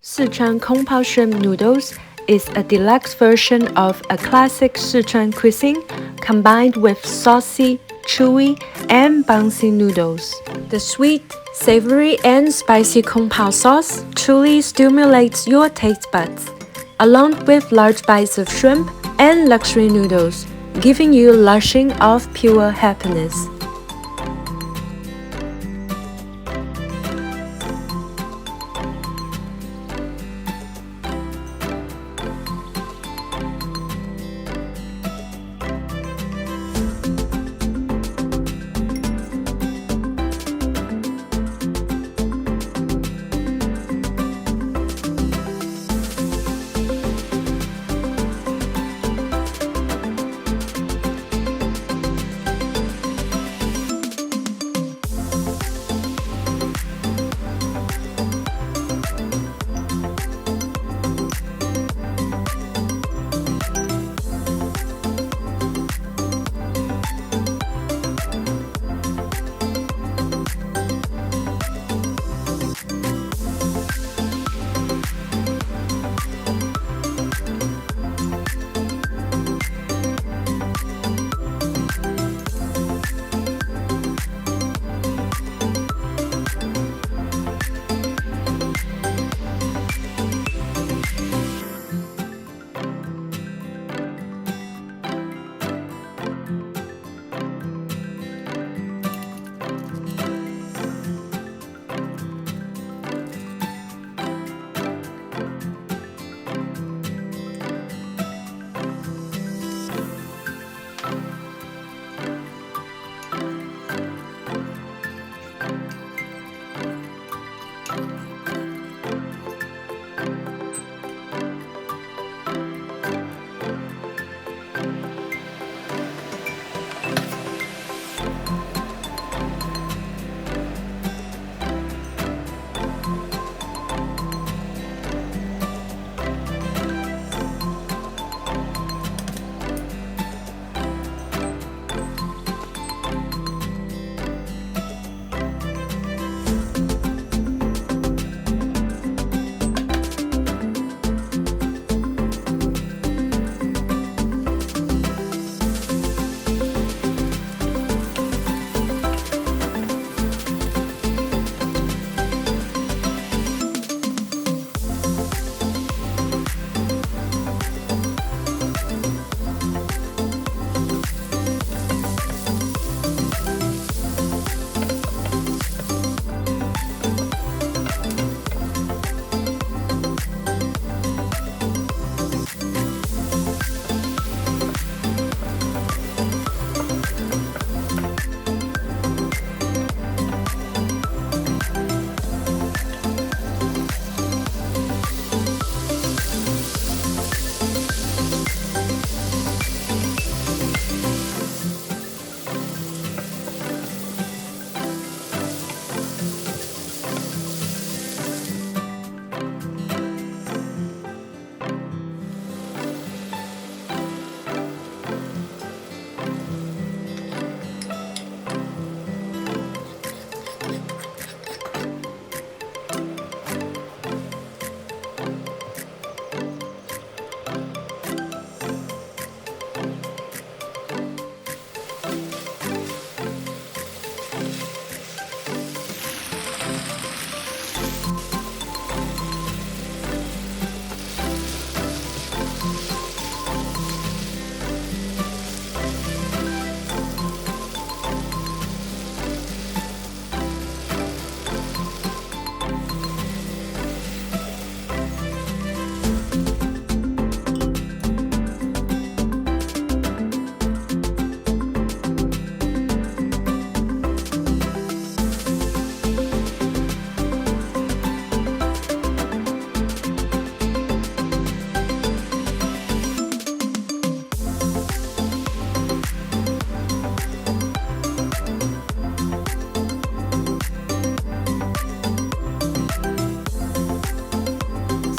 Sichuan Kung Pao shrimp noodles is a deluxe version of a classic Sichuan cuisine combined with saucy, chewy, and bouncy noodles. The sweet, savory, and spicy Kung Pao sauce truly stimulates your taste buds, along with large bites of shrimp and luxury noodles, giving you lashing of pure happiness.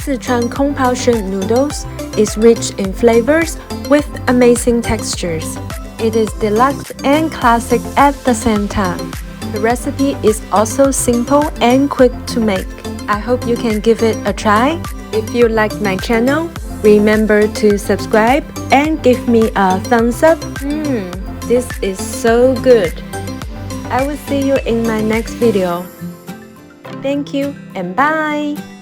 Sichuan Kung Pao shrimp noodles is rich in flavors with amazing textures. It is deluxe and classic at the same time. The recipe is also simple and quick to make. I hope you can give it a try. If you liked my channel, remember to subscribe and give me a thumbs up. This is so good. I will see you in my next video. Thank you and bye.